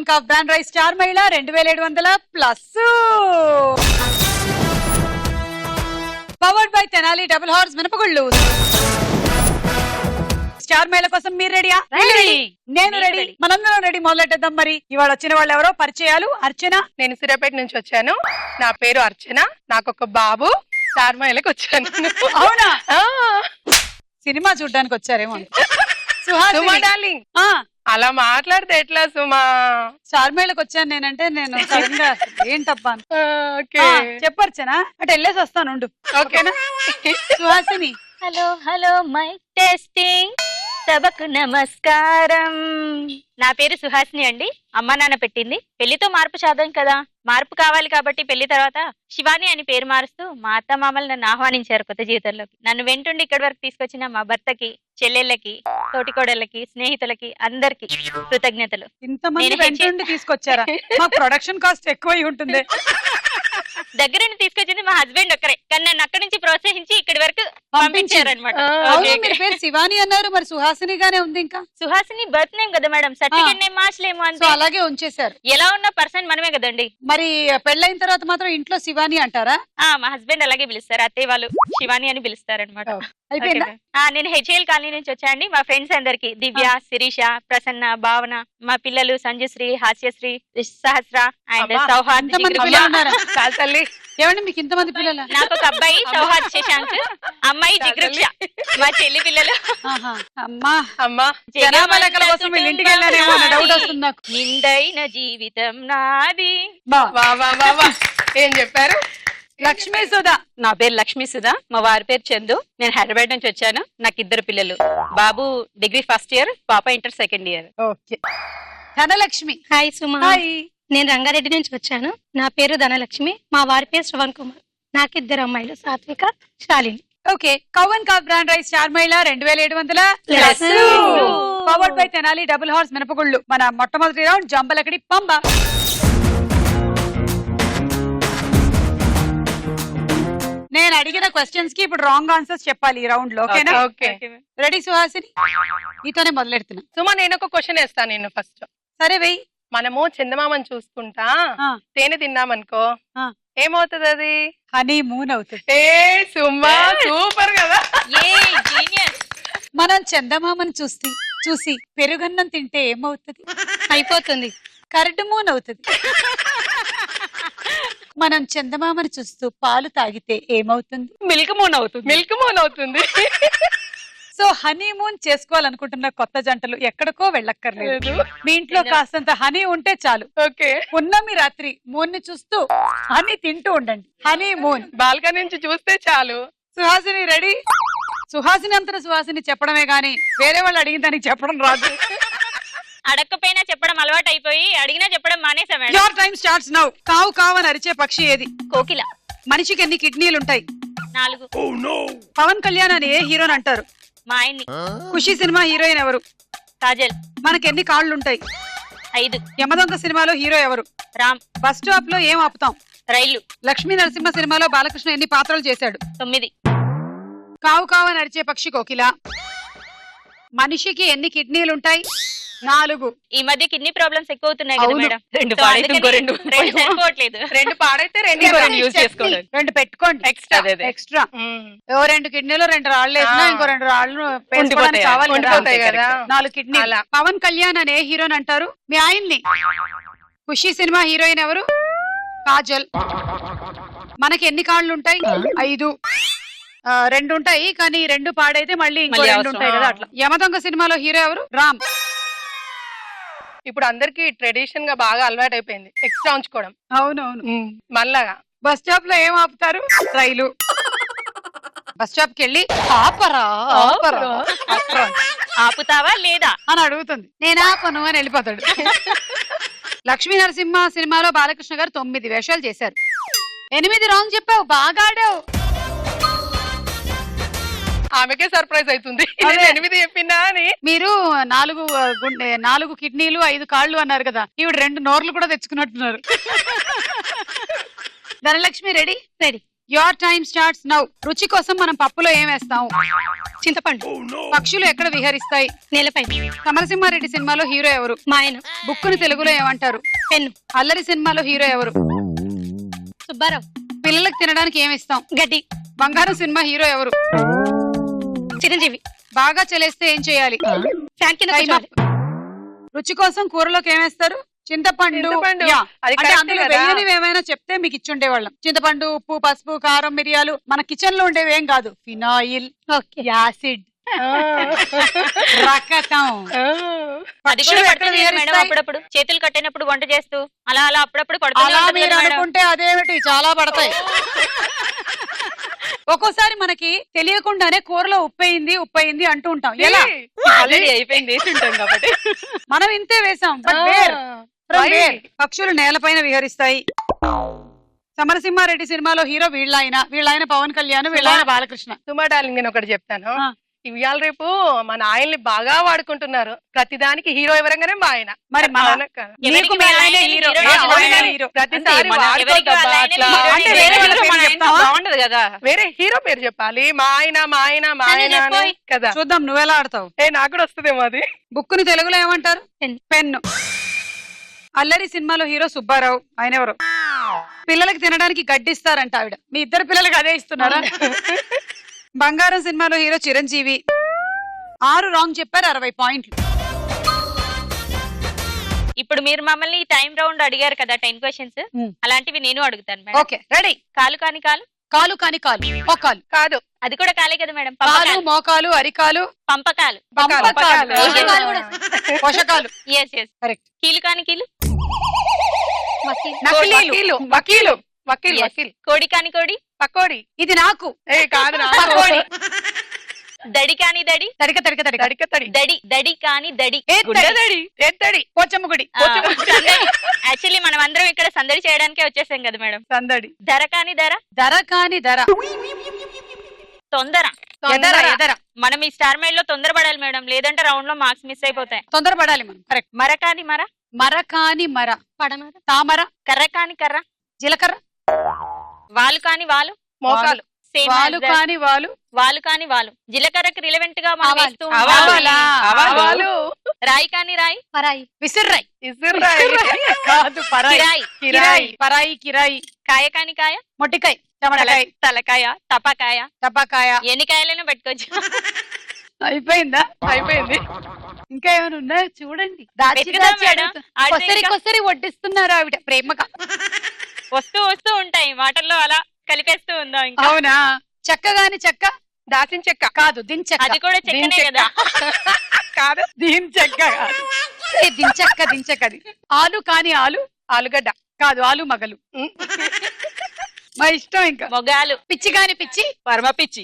పవన్ కాఫ్ brand rice star Mahila 2700 plus. Powered by Tenali double horse మినపగుళ్ళు. Star Mahila కోసం మీరు రెడీయా? నేను రెడీ, మనందరం రెడీ. మొదలెట్టేద్దాం. మరి ఇవాళ వచ్చిన వాళ్ళు ఎవరో పరిచయాలు. అర్చన. నేను సిరపేట నుంచి వచ్చాను. నా పేరు అర్చన. నాకు ఒక బాబు. స్టార్ మహిళకి వచ్చాను. అవునా? సినిమా చూడ్డానికి వచ్చారేమో. సుమా డార్లింగ్, అలా మాట్లాడితే ఎట్లా సుమా? స్టార్ మహిళకి వచ్చాను నేనంటే నేను సడన్ గా ఏంటబ్బా చెప్పర్చనా అటు వెళ్ళేసి వస్తాను. ఉండు. ఓకేనా? Suhasini. Hello hello mic testing, సభకు నమస్కారం. నా పేరు సుహాసిని అండి. అమ్మ నాన్న పెట్టింది. పెళ్లితో మార్పు సాధం కదా, మార్పు కావాలి కాబట్టి పెళ్లి తర్వాత శివాని అని పేరు మారుస్తూ మా అత్త మామలు నన్ను ఆహ్వానించారు కొత్త జీవితంలోకి. నన్ను వెంటుండి ఇక్కడి వరకు తీసుకొచ్చిన మా భర్తకి, చెల్లెళ్ళకి, తోటికోడళ్ళకి, స్నేహితులకి అందరికి కృతజ్ఞతలు. ఇంతమంది వెంటుండి తీసుకొచ్చారా? మా ప్రొడక్షన్ కాస్ట్ ఎక్కువై ఉంటుంది. దగ్గరుండి తీసుకొచ్చింది మా హస్బెండ్ ఒక్కరే, కానీ నన్ను అక్కడి నుంచి ప్రోత్సహించి ఇక్కడి వరకు పంపించారు అనమాట. పేరు శివాని అన్నారు, మరి సుహాసినిగానే ఉంది. ఇంకా సుహాసిని బర్త్ నేమ్ కదా మేడం, సర్టిఫికేట్ నేమ్ మార్చలేము అంటే అలాగే ఉంచేశారు. ఎలా ఉన్న పర్సన్ మనమే కదండి. మరి పెళ్ళైన తర్వాత మాత్రం ఇంట్లో శివాని అంటారా? మా హస్బెండ్ అలాగే పిలుస్తారు. అత్తయ్య వాళ్ళు శివాని అని పిలుస్తారు అనమాట. అయిపోయిందా? నేను హెచ్ఏఎల్ కాలనీ నుంచి వచ్చానండి. మా ఫ్రెండ్స్ అందరికి దివ్య, శిరీష, ప్రసన్న, భావన, మా పిల్లలు సంజుశ్రీ, హాస్యశ్రీ, సహస్ర అండ్ సౌహార్ద్. ఏమండి మీకు ఇంతమంది పిల్లలు? నాకు ఒక అబ్బాయి సౌహార్ద్ శశాంక్, అమ్మాయి జిగృక్ష, మా చెల్లి పిల్లలు. నిండైన జీవితం నాది. ఏం చెప్పారు? లక్ష్మీ సుధా. నా పేరు లక్ష్మీ సుధా, మా వారి పేరు చందు. నేను హైదరాబాద్ నుంచి వచ్చాను. నాకు 2 పిల్లలు. బాబు డిగ్రీ ఫస్ట్ ఇయర్, పాప inter second year. Okay. Dhanalakshmi. Hi Suma. నేను రంగారెడ్డి నుంచి వచ్చాను. నా పేరు ధనలక్ష్మి. మా వారి పేరు శ్రవణ్ కుమార్. నాకు 2 అమ్మాయిలు, సాత్విక, శాలిని. ఓకే. పవన్ కాఫ్ brand rice star Mahila 2700 plus. Powered by Tenali double horse మినపగుళ్ళు. మన మొట్టమొదటి రౌండ్ జంబలకడి పంబ. నేను అడిగిన క్వశ్చన్స్ కి ఇప్పుడు రాంగ్ ఆన్సర్స్ చెప్పాలి ఈ రౌండ్ లో. ఓకేనా? రెడీ సుహాసిని? నీతోనే మొదలెడుతున్నా. సుమా, నేను ఒక క్వశ్చన్ వేస్తాను. నేను ఫస్ట్. సరే వెయ్యి. మనము చందమామని చూసుకుంటా తేనె తిన్నామనుకో, ఏమవుతుంది? అది హనీ మూన్ అవుతుంది. ఏ సుమా, సూపర్ కదా. మనం చందమామని చూసి పెరుగన్నం తింటే ఏమవుతుంది? అయిపోతుంది. కరడు మూన్ అవుతుంది. మనం చందమామని చూస్తూ పాలు తాగితే ఏమవుతుంది? మిల్క్ మూన్ అవుతుంది. మిల్క్ మూన్ అవుతుంది. సో హనీమూన్ చేసుకోవాలనుకుంటున్న కొత్త జంటలు ఎక్కడికో వెళ్ళక్కర్లేదు. మీ ఇంట్లో కాస్తంత హనీ ఉంటే చాలు. ఓకే. పున్నమి రాత్రి మూన్ ని చూస్తూ హనీ తింటూ ఉండండి. Honey moon. బాల్కనీ నుంచి చూస్తే చాలు. సుహాసిని రెడీ? సుహాసిని అంతా సుహాసిని చెప్పడమే గాని వేరే వాళ్ళు అడిగిన దానికి చెప్పడం రాదు. అడగకపోయినా చెప్పడం అలవాటు అయిపోయి అడిగినా చెప్పడం మానేసా madam. Your time starts now. కావు కావు అని అరిచే పక్షి ఏది? కోకిల. మనిషికి ఎన్ని కిడ్నీలు ఉంటాయి? 4. పవన్ కళ్యాణ్ అని ఏ హీరోని అంటారు? మా ఆయన్ని. ఖుషి సినిమా హీరోయిన్ ఎవరు? కాజల్. మనకి ఎన్ని కాళ్ళు ఉంటాయి? 5. యమదొంగ సినిమాలో హీరో ఎవరు? రామ్. బస్ స్టాప్ లో ఏం ఆపుతాం? రైలు. లక్ష్మీ నరసింహ సినిమాలో బాలకృష్ణ ఎన్ని పాత్రలు చేశాడు? 9. కావు కావు అని అరిచే పక్షి కోకిల. మనిషికి ఎన్ని కిడ్నీలు ఉంటాయి? 4. ఈ మధ్య కిడ్నీ ప్రాబ్లమ్స్ ఎక్కువ అవుతున్నాయి కదా మేడం. 2 పాడైతే ఇంకో 2 సరిపోవట్లేదు. 2 పాడైతే 2 యూజ్ చేసుకోండి. 2 పెట్టుకోండి. ఎక్స్ట్రా. 2 కిడ్నీలు 2 రాళ్ళు వేసినా ఇంకో 2 రాళ్ళు కావాలి కదా. 4 కిడ్నీలు. పవన్ కళ్యాణ్ అనే హీరోని అంటారు? మీ ఆయన్ని. ఖుషి సినిమా హీరోయిన్ ఎవరు? కాజల్. మనకి ఎన్ని కాళ్ళు ఉంటాయి? 5. 2 ఉంటాయి, కానీ 2 పాడైతే మళ్ళీ ఇంకో 2 ఉంటాయి కదా. అట్లా. యమదొంగ సినిమాలో హీరో ఎవరు? రామ్. ఇప్పుడు అందరికి ట్రెడిషన్ గా బాగా అలవాటు అయిపోయింది ఎక్స్ట్రా ఉంచుకోవడం. అవునవును. మళ్ళాగా బస్ స్టాప్ లో ఏం ఆపుతారు? రైలు. బస్ స్టాప్ కి వెళ్ళి ఆపరా ఆపుతావా లేదా అని అడుగుతుంది. నేను ఆపను అని వెళ్ళిపోతాడు. లక్ష్మీ నరసింహ సినిమాలో బాలకృష్ణ గారు 9 వేషాలు చేశారు. 8 రాంగ్ చెప్పావు. బాగా ఆడావు. ఆమెకే సర్ప్రైజ్ అవుతుంది 8 చెప్పిందా అని. మీరు 4 కిడ్నీలు 5 కాళ్ళు అన్నారు కదా, ఈవిడ 2 నోర్లు కూడా తెచ్చుకున్నట్టున్నారు. Dhanalakshmi ready? Ready. Your time starts now. రుచి కోసం మనం పప్పులో ఏం వేస్తాం? చింతపండు. పక్షులు ఎక్కడ విహరిస్తాయి? నేలపై. సమరసింహారెడ్డి సినిమాలో హీరో ఎవరు? మా ఆయన. బుక్కును తెలుగులో ఏమంటారు? పెన్ను. అల్లరి సినిమాలో హీరో ఎవరు? సుబ్బారావు. పిల్లలకు తినడానికి ఏమి ఇస్తాం? గడ్డి. బంగారం సినిమా హీరో ఎవరు? చిరంజీవి. బాగా చలేస్తే ఏం చేయాలి? ఫ్యాన్ కింద Time కూర్చోవాలి. up. రుచి కోసం కూరలోకి ఏమేస్తారు? చింతపండు. చింతపండు. యా. అది అంటే correct అందులో కదా. వేయనివి ఏమైనా చెప్తే మీకు ఇచ్చుండే వాళ్ళం. చింతపండు, ఉప్పు, పసుపు, కారం, మిరియాలు. మన కిచెన్ లో ఉండేవి ఏం కాదు. Phenyl, okay. యాసిడ్, రకతం. అది కూడా పడుతుంది కదా మేడం అప్పుడప్పుడు చేతులు కట్టినప్పుడు వంట చేస్తూ అలా అలా అప్పుడప్పుడు పడుతుంది అలా మీరు అనుకుంటే అదేమిటి, చాలా పడతాయి. ఒక్కోసారి మనకి తెలియకుండానే కూరలో ఉప్పయింది అంటూ ఉంటాం. ఎలా? ఆల్రెడీ అయిపోయింది, వేసి ఉంటాం కాబట్టి. మనం ఇంతే వేసాం. But where? From where? పక్షులు నేలపైన విహరిస్తాయి. సమరసింహారెడ్డి సినిమాలో హీరో వీళ్ళాయన పవన్ కళ్యాణ్, వీళ్ళాయన బాలకృష్ణ. సుమా డార్లింగ్ నేను ఒకటి చెప్తాను. ఆ. ఇవాళ రేపు మన ఆయన్ని బాగా వాడుకుంటున్నారు. ప్రతిదానికి హీరో ఎవరంగానే మా ఆయన. మరి మన- అవునా కాదా? నీకు మీ ఆయనే హీరో, ఎవరికి నాకు వాళ్ళ ఆయనే ఆయనే హీరో. ప్రతిసారి మన ఎవరికి వాళ్ళ వాడుకోవద్దబ్బా ఆయనే అట్లా. హీరో. అంటే వేరే వేరే వాళ్ళ వాళ్ళ పేరు పేరు చెప్తావా? బాగుండదు కదా. వేరే హీరో పేరు చెప్పాలి. మా ఆయన అని చెప్పోయ్. కదా. చూద్దాం నువ్వెలా ఆడతావు. నాకు కూడా వస్తుందేమో అది. బుక్కుని తెలుగులో ఏమంటారు? పెన్. పెన్ను. అల్లరి సినిమాలో హీరో సుబ్బారావు, ఆయన ఎవరు? పిల్లలకి తినడానికి గడ్డిస్తారంట ఆవిడ. మీ ఇద్దరు పిల్లలకి అదే ఇస్తున్నారా? బంగారం సినిమాలో హీరో చిరంజీవి. 6 రాంగ్ చెప్పారు, 60 పాయింట్లు. ఇప్పుడు మీరు మమ్మల్ని టైం రౌండ్ అడిగారు కదా 10 క్వశ్చన్స్ Hmm. అలాంటివి నేను అడుగుతాను మేడం. Okay, ready. కాలు కాని కాలు కాలు కాని కాలు, మోకాలు. కాదు. అది కూడా కాలే కదా మేడం. కాలు, పంపకాలు మోకాలు, అరికాలు, పంపకాలు పంపకాలు, పోషకాలు కూడా. పోషకాలు. Yes yes correct. కీలు కాని కీలు మసీదు. నకిలీలు. వకీలు Yes. కోడి కాని కోడి పకోడి. ఇది నాకు. కాదు పకోడి. దడి కాని దడి తడిక తడిక తడిక. తడి దడి కాని దడి ఏత్తడి. ఎత్తడి పోచమ్మ గుడి. యాక్చువల్లీ మనం అందరం ఇక్కడ సందడి చేయడానికే వచ్చేసాం కదా మేడం. సందడి. ధర కాని ధర ధర కాని ధర. తొందర. ఎదర ఎదర. మనం ఈ స్టార్ మైల్ లో తొందరపడాలి మేడం, లేదంటే రౌండ్ లో మార్క్స్ మిస్ అయిపోతాయి. తొందరపడాలి మనం. కరెక్ట్. మర కాని మర మర కాని మర. పడమర. తామర. కర్ర కాని కర్ర జీలకర్ర. వాలు కాని వాలు మోకాలు. సేమ్ వాలు కాని వాలు. వాలు కాని వాలు జీలకర్రకి రిలవెంట్ గా మనం ఆవాలు. వేస్తూ ఉంటాం. ఆవాలా? ఆవాలు. రాయి కాని రాయి పరాయి. విసిర్రాయి. ఇసురాయి. కాదు, పరాయి. కిరాయి కిరాయి. పరాయి, కిరాయి. కాయ కాని కాయ మొట్టికాయ, టమాటకాయ, తలకాయ తపకాయ టపాకాయ. ఎన్ని కాయలైనా పెట్టుకోవచ్చు. అయిపోయిందా? అయిపోయింది. ఇంకా ఏమైనా ఉన్నాయో చూడండి. దాచి వెతుకుదాం దాచి మేడం. అడుగుతా. ఆడితే కొసరి ఇంకా కొసరి వడ్డిస్తున్నారు ఆవిడ ప్రేమగా. వస్తూ ఉంటాయి వాటర్లో అలా కలిపేస్తూ ఉందాం ఇంకా. అవునా? చెక్క గాని చెక్క. దాచిన చెక్క. కాదు, దించెక్క. అది కూడా చెక్కనే దీని కదా. కాదు. దీని చెక్క కాదు. ఏ, దించెక్క దించెక్కది. ఆలు కాని ఆలు. ఆలుగడ్డ. కాదు, ఆలు మగలు. మా ఇష్టం. ఇంకా మొగాలు. పిచ్చి కాని పిచ్చి. పరమ పిచ్చి.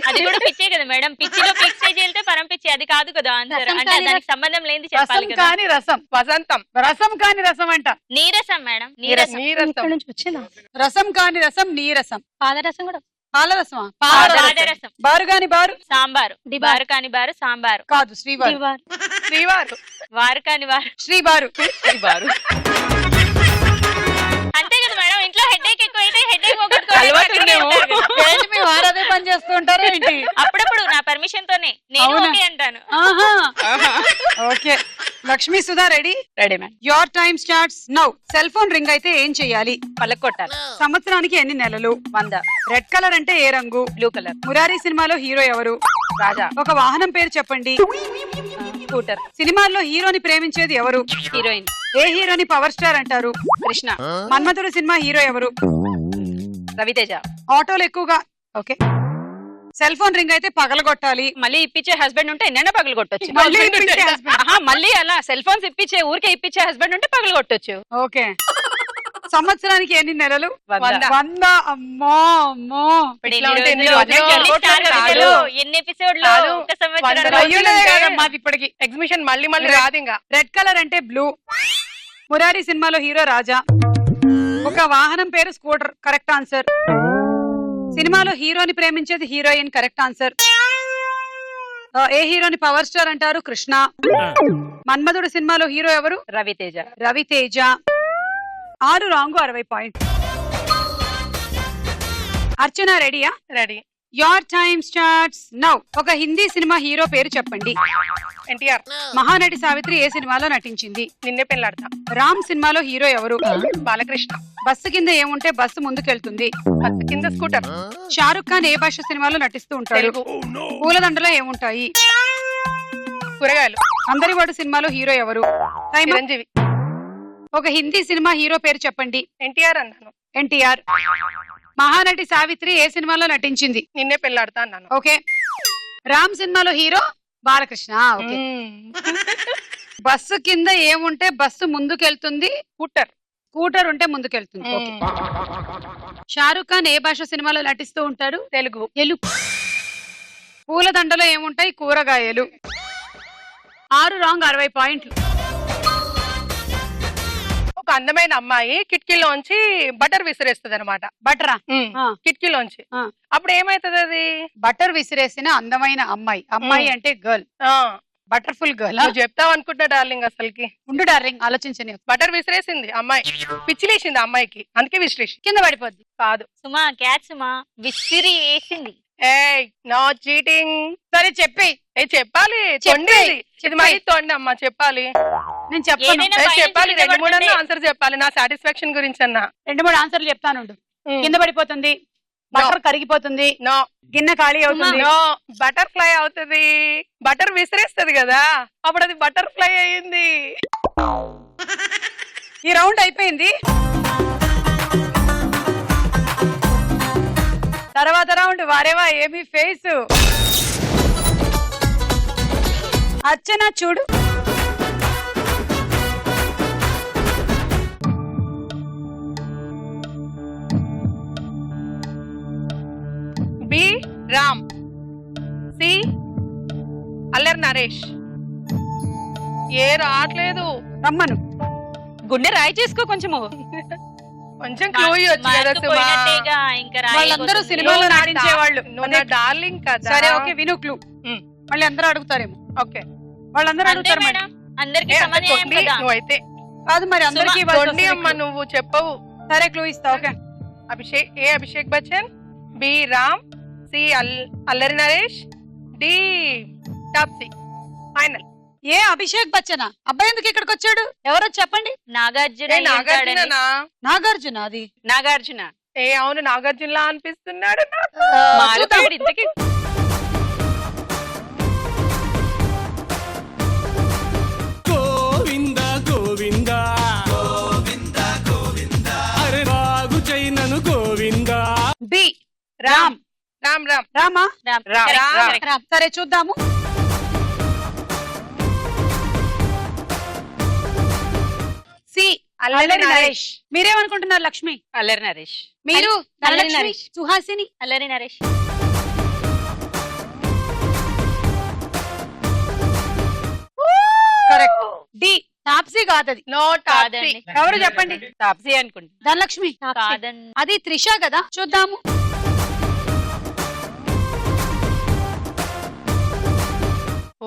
అది కూడా పిచ్చే కదా మేడం. పిచ్చిలో పిక్ స్టేజ్ వెళ్తే పరం పిచ్చి, అది కాదు కదా ఆన్సర్. రసం అంటే కాని దానికి సంబంధం లేనిది రసం చెప్పాలి కదా. కాని రసం. వసంతం. రసం కాని రసం అంట. నీరసం మేడం, నీరసం. నీరసం. ఇక్కడ నుంచి వచ్చిందా? రసం కాని రసం, నీరసం. పాదరసం కూడా. పాలరసమా? పాదరసం. బారు కాని బారు. సాంబారు. దిబారు. బారు కాని బారు సాంబారు. కాదు, శ్రీవారు. దివార్. శ్రీవారు. వారు కాని వారు. శ్రీవారు. బారు. అంతే కదా మేడం. ఇంట్లో హెడేక్ ఎక్కువ అయితే హెడేక్ అలవాటు ఉందేమో. ఏంటి మీ వారు అదే పని చేస్తూ ఉంటారా ఏంటి? అప్పుడప్పుడు నా పర్మిషన్ తోనే నేను అవునా? ఓకే అంటాను. ఆహా. Okay. Lakshmi Sudha ready? Ready ma'am. Your time starts now. Cell phone ring అయితే ఏం చెయ్యాలి? పళ్ళకు కొట్టాలి. సంవత్సరానికి ఎన్ని నెలలు? 100. రెడ్ కలర్ అంటే ఏ రంగు? Blue colour. మురారి సినిమాలో హీరో ఎవరు? రాజా. ఒక వాహనం పేరు చెప్పండి. స్కూటర్. సినిమాల్లో హీరోని ప్రేమించేది ఎవరు? హీరోయిన్. ఏ హీరోని పవర్ స్టార్ అంటారు? కృష్ణ. మన్మధుడు సినిమా హీరో ఎవరు? రవితేజ. ఆటోలు ఎక్కువగా. ఓకే. సెల్ ఫోన్ రింగ్ అయితే పగలగొట్టాలి. మళ్ళీ ఇప్పించే హస్బెండ్ ఉంటే ఎన్నైనా పగలు కొట్టొచ్చు. మళ్ళీ ఇప్పించే husband. మళ్ళీ అలా సెల్ ఫోన్స్ ఇప్పించే ఊరికే ఇప్పించే హస్బెండ్ ఉంటే పగలు కొట్టొచ్చు. ఓకే. సంవత్సరానికి ఎన్ని నెలలు? 100. 100. అమ్మో అమ్మో. ఇప్పుడు ఇట్లా ఎన్ని ఉంటే ఎన్ని రోజులు, రోజులు? ఎన్ని స్టార్ కాదు. విజయాలు, ఎన్ని ఎపిసోడ్లు, కాదు. ఒక సంవత్సరం. 100 అయ్యులే కాదమ్మా అది ఇప్పటికి. ఎగ్జిబిషన్ మళ్ళీ రాదు ఇంకా. రెడ్ కలర్ అంటే బ్లూ. మురారి సినిమాలో హీరో రాజా. ఒక వాహనం పేరు స్కూటర్. Correct answer. సినిమాలో హీరోని ప్రేమించేది హీరోయిన్. Correct answer. ఏ హీరోని పవర్ స్టార్ అంటారు? కృష్ణ. మన్మధుడు సినిమాలో హీరో ఎవరు? రవితేజ. రవితేజ. 6 wrong, 60 point. అర్చన రెడీయా? Ready. Your time starts now. ఒక హిందీ సినిమా హీరో పేరు చెప్పండి. ఎన్టీఆర్. మహానటి సావిత్రి ఏ సినిమాలో నటించింది? నిన్నే పెళ్ళాడతా. రామ్ సినిమాలో హీరో ఎవరు? బాలకృష్ణ. బస్సు కింద ఏముంటే బస్సు ముందుకెళ్తుంది? బస్సు కింద స్కూటర్. షారుఖ్ ఖాన్ ఏ భాష సినిమాలో నటిస్తూ ఉంటాడు? తెలుగు. పూలదండలో ఏముంటాయి? కూరగాయలు. అందరివాడు సినిమాలో హీరో ఎవరు? టైమ్. చిరంజీవి. ఒక హిందీ సినిమా హీరో పేరు చెప్పండి. ఎన్టీఆర్ అన్నాను. ఎన్టీఆర్. మహానటి సావిత్రి ఏ సినిమాలో నటించింది? నిన్నే పెళ్ళాడతా అన్నాను. ఓకే. రామ్ సినిమాలో హీరో బాలకృష్ణ. ఓకే. బస్సు కింద ఏముంటే బస్సు ముందుకెళ్తుంది? స్కూటర్. స్కూటర్ ఉంటే ముందుకెళ్తుంది. ఓకే. షారుఖ్ ఖాన్ ఏ భాష సినిమాలో నటిస్తూ ఉంటాడు? తెలుగు. తెలుగు. పూలదండలో ఏముంటాయి? కూరగాయలు. 6 రాంగ్, 60 పాయింట్లు. ఒక అందమైన అమ్మాయి కిటికీలోంచి బటర్ విసిరేస్తుంది అనమాట. బటరా? కిటికీలోంచి. అప్పుడు ఏమైతుంది అది? బటర్ విసిరేసిన అందమైన అమ్మాయి. అమ్మాయి అంటే గర్ల్. బటర్ఫుల్ గర్ల్. నువ్వు చెప్తావు అనుకుంటా డార్లింగ్. అసలుకి ఉండు డార్లింగ్, ఆలోచించని. బటర్ విసిరేసింది అమ్మాయి. పిచ్చిలేసింది అమ్మాయికి, అందుకే విసిరేసి. కింద పడిపోద్ది. కాదు సుమా, క్యాట్ సుమా, విసిరి వేసింది. ఏయ్, నో చీటింగ్. సరే చెప్పి. చెప్పాలి. తొండేది ఇది మరి తొండి అమ్మా, చెప్పాలి. నేను చెప్పను. ఏదైనా చెప్పాలి. కింద 2-3 పడుతుంటే. ఆన్సర్ చెప్పాలి నా సాటిస్ఫాక్షన్ గురించి అన్నా. 2-3 ఆన్సర్లు చెప్తాను. కింద పడిపోతుంది, బటర్ కరిగిపోతుంది, నో. గిన్నె ఖాళీ అవుతుంది. నో. బటర్ఫ్లై అవుతుంది. బటర్ విసిరేస్తుంది కదా, అప్పుడు అది బటర్ఫ్లై అయ్యింది. ఈ రౌండ్ అయిపోయింది. తర్వాత రౌండ్ వారేవా ఏమి ఫేస్. అర్చన చూడు. బి రామ్. సి అల్లరి నరేష్. ఏ రావట్లేదు. రమ్మను. గుండె రాయి చేసుకో కొంచెము. కొంచెం క్లూ ఇవ్వచ్చు కదా సుమా. పోయినట్టేగా, ఇంకా వాళ్ళందరూ రాయబోతుంది. సినిమాలో నటించేవాళ్ళు. నువ్వు నా డార్లింగ్ కదా. సరే ఓకే, విను క్లూ. మళ్ళీ అందరూ అడుగుతారేమో. ఓకే. వాళ్ళందరూ అంతే అడుగుతారు మరి. మేడం, అందరికి ఏ, సమానం తొండి కదా. నువ్వైతే. కాదు మరి అందరికీ తొండి అమ్మ నువ్వు చెప్పవు. సరే క్లూ ఇస్తా. Okay. Abhishek Bachchan. B Ram. C Allari Naresh. D Taapsee. Final. A Abhishek బచ్చనా? అబ్బాయి ఎందుకు ఇక్కడికి వచ్చాడు? ఎవరో చెప్పండి. నాగార్జున ఏ నాగార్జుననా? నాగార్జున. అది నాగార్జున. ఏ అవును, నాగార్జునలా అనిపిస్తున్నాడు నాకు. మారుతాడు ఇంతకీ. గోవింద గోవింద గోవింద గోవింద అరే రాగు చైనను గోవింద. బి రామ్. రామ్. రామా? రామ్. రామ్. సరే చూద్దాము. సి అల్లరి నరేష్. మీరేమనుకుంటున్నారు లక్ష్మి? అల్లరి నరేష్. మీరు? అల్లరి ధనలక్ష్మి, నరేష్. సుహాసిని. అల్లరి నరేష్. కరెక్ట్. డి తాప్సీ కాదది. నో టాప్సీ. కాదండి. ఎవరు చెప్పండి? తాప్సీ అనుకుంటా. ధనలక్ష్మి. కాదండి. అది త్రిష కదా. చూద్దాము.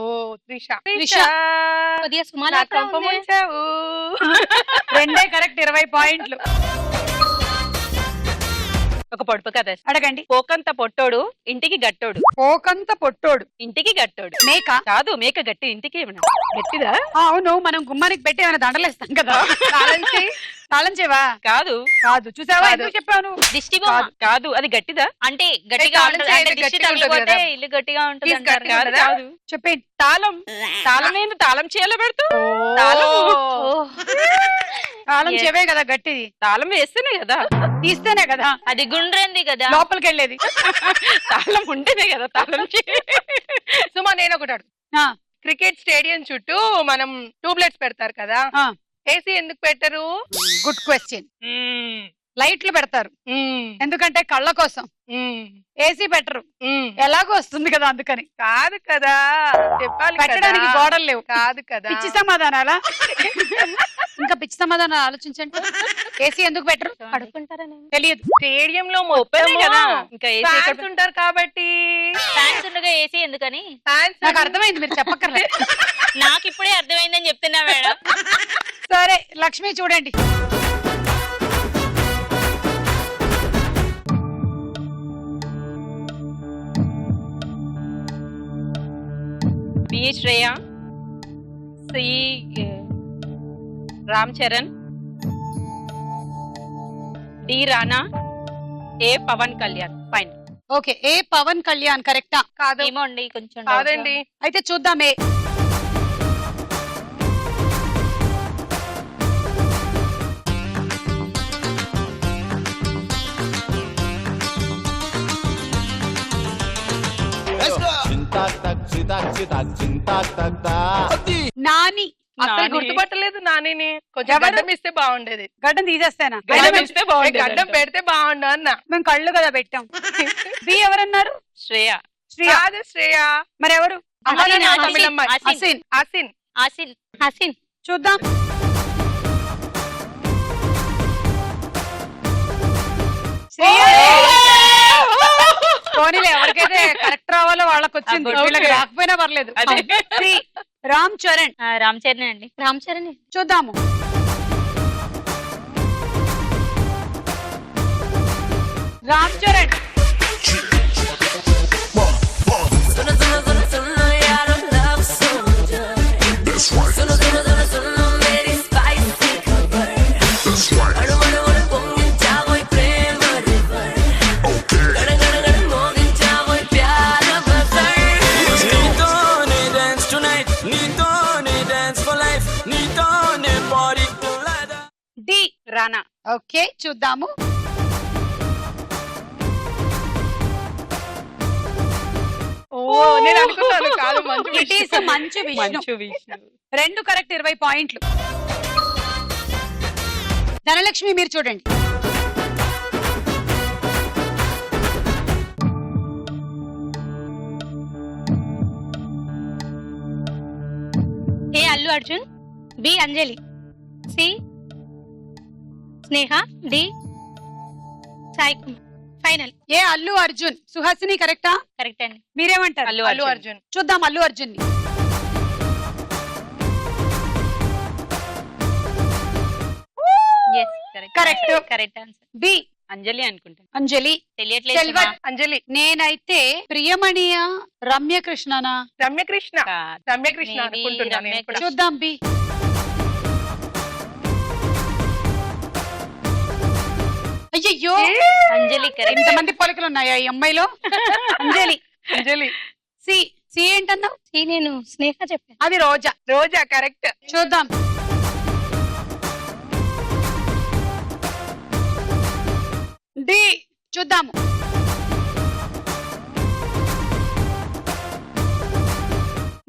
ఓ త్రిష. త్రిష. కొద్దిగా సుమా నా లాగా కొంప ఉంది. ముంచావు. రెండే కరెక్ట్, 20 పాయింట్లు. ఒక పొడుపు కథ. అడగండి. పోకంత పొట్టోడు ఇంటికి గట్టోడు. పోకంత పొట్టోడు. ఇంటికి గట్టోడు. మేక. కాదు, మేక గట్టి. ఇంటికి ఏమన్నా గట్టిదా? అవును, మనం గుమ్మానికి పెట్టి ఏమైనా దండలేస్తాం కదా. తాళం చెవా? కాదు. కాదు. చూసావా? కాదు. ఎందుకు చెప్పాను? దిష్టి బొమ్మ. కాదు, అది గట్టిదా? అంటే గట్టిగా తాళం ఉంటుంది. అంటే చేయండి, దిష్టి గట్టిగా ఉంటుంది తగిలిపోతే కదా. ఇల్లు గట్టిగా ఉంటుంది Please అంటారు. గట్టిగా కాదు, ఉంటుందా? కాదు. చెప్పండి. తాళం. తాళం ఏంది? తాళం చేయాల పెడుతూ. తాళం. తాళం చెవే కదా గట్టిది. తాళం వేస్తేనే కదా. తీస్తేనే కదా అది గుండ్రంది కదా. లోపలికి వెళ్ళేది. తాళం ఉంటేనే కదా తాళం సుమా నేను ఒకటి అడుగు. ఆ, క్రికెట్ స్టేడియం చుట్టూ మనం ట్యూబ్లైట్స్ పెడతారు కదా, ఆ. ఏసీ ఎందుకు పెట్టరు? Good question. లైట్లు పెడతారు ఎందుకంటే కళ్ళ కోసం. ఏసీ పెట్టరు, ఎలాగో వస్తుంది కదా అందుకని. కాదు కదా, చెప్పాలి కదా. పెట్టడానికి గోడలు లేవు. కాదు కదా. పిచ్చి సమాధానాలా? ఇంకా పిచ్చి సమాధానాలు ఆలోచించండి. ఏసీ ఎందుకు పెట్టరు? పడుకుంటారని తెలియదు. స్టేడియం లో ఓపెనే కదా. ఇంకా ఏసీ ఫ్యాన్స్ ఎక్కడ- ఉంటారు కాబట్టి. ఫ్యాన్స్ ఉండగా ఏసీ ఎందుకని? ఫ్యాన్స్ నాకు అర్థమైంది, మీరు చెప్పక్కర్లేదు. నాకు ఇప్పుడే అర్థమైందని చెప్తున్నా మేడం. సరే లక్ష్మి చూడండి. శ్రేయ, సి రామ్ చరణ్, డి రానా, ఏ పవన్ కళ్యాణ్. ఫైన్. ఓకే, ఏ పవన్ కళ్యాణ్ కరెక్టా? కాదు ఏమో అండి కొంచెం కాదండి. అయితే చూద్దాం. ఏ నాని. అసలు నాని. గుర్తుపట్టలేదు నానిని. కొంచెం ఎవరు? గడ్డం ఇస్తే బాగుండేది. గడ్డం తీసేస్తానా? గడ్డం పెంచితే బాగుండేది గడ్డం అంట. పెడితే బాగుండు అన్న. మేము కళ్ళు కదా పెట్టాం. బి ఎవరన్నారు? శ్రేయ. శ్రేయ. కాదు శ్రేయ. మరి ఎవరు? అమ్మ అసిన్, నాన్న అసిన్, తమిళ అమ్మాయి. అసిన్. అసిన్ అసిన్ ఆసిన్. హసిన్. చూద్దాం. శ్రేయ. పోనీలే, ఎవరికైతే కరెక్ట్ రావాలో వాళ్ళకి వచ్చింది. ఓకే. వీళ్ళకి రాకపోయినా పర్లేదు. అదే. సి రామ్ చరణ్. రామ్ చరణ్ అండి. రామ్ చరణ్. చూద్దాము. రామ్ చరణ్. నీతోనే డాన్స్ టునైట్, నీతోనే డాన్స్ ఫర్ లైఫ్, నీతోనే party together. D Rana. Okay, చూద్దాము. ఓ నేను అనుకున్నాను కాదు మంచి ఇట్ ఈస్ మంచి విష్ణు. మంచు విష్ణు. రెండు కరెక్ట్, 20 పాయింట్లు. ధనలక్ష్మి మీరు చూడండి. ఏ అల్లు అర్జున్. బి అంజలి. సి స్నేహ. డి సాయి కుమార్. ఫైనల్. ఏ అల్లు అర్జున్. సుహాసిని కరెక్టా? కరెక్ట్ అండి. మీరేమంటారు? అల్లు అల్లు అర్జున్. అర్జున్. చూద్దాం అల్లు అర్జున్ ని. Yes correct. Correct. Correct answer. B Anjali అనుకుంటా. అంజలి. తెలియట్లేదు. సెల్వట్. అంజలి. నేనైతే ప్రియమణియా రమ్యకృష్ణనా? రమ్యకృష్ణ. కాదు. రమ్యకృష్ణ Maybe అనుకుంటున్నాను నేను కూడా. చూద్దాం. బి అయ్యయ్యో, అంజలి కరెక్ట్. ఇంతమంది పోలికలు ఉన్నాయా ఈ అమ్మాయిలో? అంజలి. అంజలి. సి సి ఏంటన్నావు? సి నేను స్నేహ చెప్పాను. అది రోజా. రోజా కరెక్ట్. చూద్దాం. డి చూద్దాము.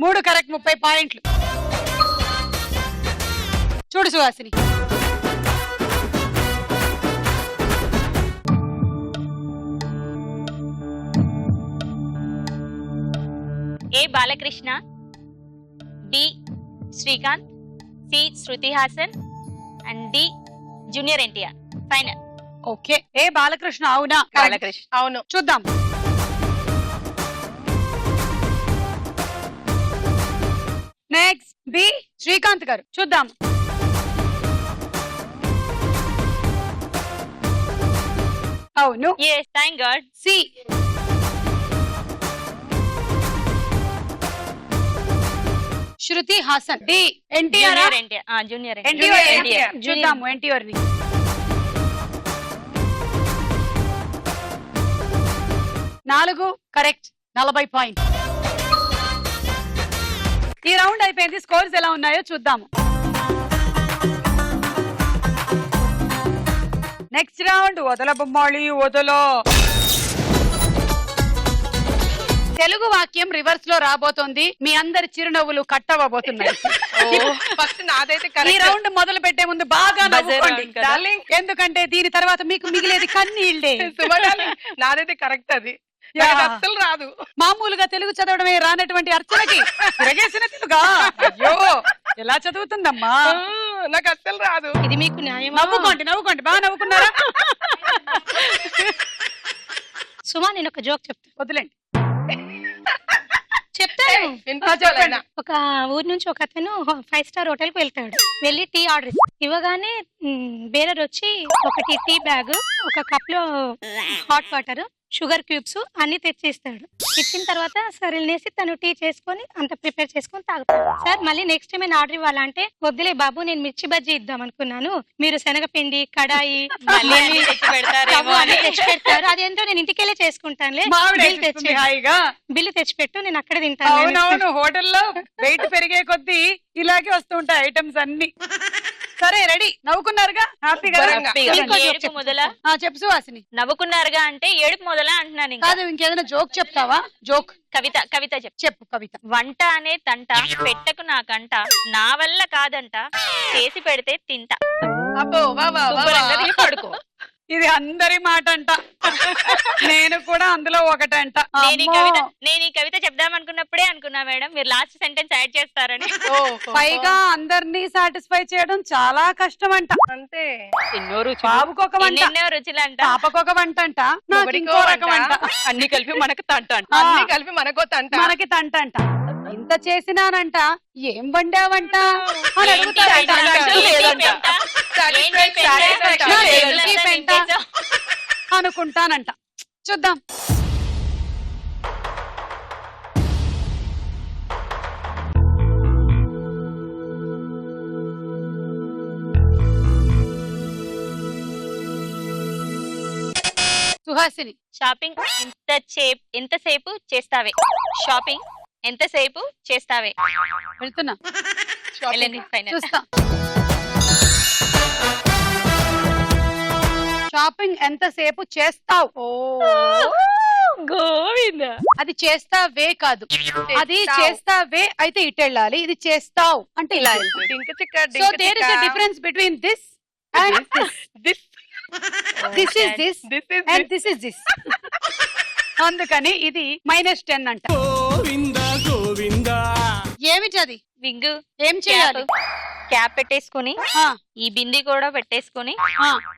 మూడు కరెక్ట్, 30 పాయింట్లు. చూడు Suhasini. A Balakrishna, B Srikanth, C Shruti Haasan and D junior NTR. Final. Okay, A Balakrishna. అవునా? బాలకృష్ణ. అవును. చూద్దాం. Next B Srikanth garu. చూద్దాం. అవును. Yes thank god. C Shruti Haasan. D NTR. Junior NTR. Junior NTR. NTR. చూద్దాము ఎన్టీఆర్ ని. నాలుగు కరెక్ట్, 40 పాయింట్. ఈ రౌండ్ అయిపోయింది. స్కోర్స్ ఎలా ఉన్నాయో చూద్దాము. నెక్స్ట్ రౌండ్ వదల బొమ్మాళి వదలో. తెలుగు వాక్యం రివర్స్ లో రాబోతోంది. మీ అందరి చిరునవ్వులు కట్టవబోతున్నాయి. ఫస్ట్ నాదైతే ఈ కరెక్ట్. రౌండ్ మొదలు పెట్టే ముందు బాగా నవ్వుకోండి round కదా. డార్లింగ్. ఎందుకంటే దీని తర్వాత మీకు మిగిలేది కన్నీళ్ళే. సుమ డార్లింగ్, నాదైతే కరెక్ట్ అది. యా. నాకు అస్సలు రాదు. మామూలుగా తెలుగు చదవడమే రానటువంటి అర్చనకి తిరగేసిన తెలుగా అయ్యో ఎలా చదువుతుందమ్మా. నాకు అస్సలు రాదు. ఇది మీకు న్యాయమా? నవ్వుకోండి నవ్వుకోండి, బాగా నవ్వుకున్నారా? సుమా నేను ఒక జోక్ చెప్తాను. వదిలేండి. చెప్తాను. వినిపించాలైనా. ఒక ఊరు నుంచి ఒక అతను 5 స్టార్ హోటల్ కి వెళ్తాడు. వెళ్ళి టీ ఆర్డర్ ఇవ్వగానే బేరర్ వచ్చి ఒకటి టీ బ్యాగ్, ఒక కప్ లో హాట్ వాటర్, షుగర్ క్యూబ్స్ అన్ని తెచ్చిస్తాడు. ఇచ్చిన తర్వాత సరే అనేసి తను టీ చేసుకొని అంత ప్రిపేర్ చేసుకొని తాగుతాడు. సార్ మళ్ళీ నెక్స్ట్ టైం ఆర్డర్ ఇవ్వాలంటే వద్దులే బాబు నేను మిర్చి బజ్జీ ఇద్దాం అనుకున్నాను, మీరు శనగపిండి కడాయి మళ్ళీ అన్ని తెచ్చి పెడతారేమో అని. తెచ్చి పెడతారు, అదేంటో నేను ఇంటికెళ్ళి చేసుకుంటానులే, బిల్లు తెచ్చిపెట్టు నేను అక్కడే తింటాను. అవునవును, హోటల్లో వెయిట్ పెరిగే కొద్దీ ఇలాగే వస్తూ ఉంటాయి ఐటమ్స్ అన్ని. సరే రెడీ, నవ్వుకున్నారుగా, హ్యాపీగా ఏడుపు మొదలా? చెప్పు సుహాసిని. నవ్వుకున్నారుగా అంటే ఏడుపు మొదలా అంటున్నాను. ఇంకా కాదు, ఇంకేదైనా జోక్ చెప్తావా? జోక్ కవిత చెప్పు కవిత. వంట అనే తంట పెట్టకు నాకంట, నా వల్ల కాదంట, చేసి పెడితే తింటా. అబ్బో వా వా వా వా. శుభ్రంగా పడుకో. ఇది అందరి మాట అంట, నేను కూడా అందులో ఒకటంట. నేను ఈ కవిత చెప్దాం అనుకున్నప్పుడే అనుకున్నా మేడం మీరు లాస్ట్ సెంటెన్స్ యాడ్ చేస్తారని. పైగా అందరినీ సాటిస్ఫై చేయడం చాలా కష్టం అంట. అంతే, ఎన్నో రుచి, బాబుకొక వంట, ఎన్నెన్నో రుచులంట, పాపకొక వంట అంట, నాకు ఇంకో రకం అంట. అన్ని కలిపి మనకు తంట అంట. అన్ని కలిపి మనకో తంట. మనకి తంట అంట. ఇంత చేసినానంట, ఏం వండావంట అని అడుగుతాడంట. అనుకుంటానంట. చూద్దాం. సుహాసిని. షాపింగ్ ఎంతసేపు చేస్తావే, షాపింగ్ ఎంతసేపు చేస్తావే. వెళ్తున్నా, ఫైనల్ చూస్తా. షాపింగ్ ఎంతసేపు చేస్తావు? గోవింద. అది చేస్తావే కాదు, అది చేస్తావే అయితే ఇటు వెళ్ళాలి, ఇది చేస్తావు అంటే ఇలా వెళ్ళాలి. So there is a difference between this and this. This is this and this is this. అందుకని ఇది -10 అంట. ఏమిటి అది? విగ్గు. ఏం చేయాలి? క్యాప్ పెట్టేసుకుని ఈ బింది కూడా పెట్టేసుకుని,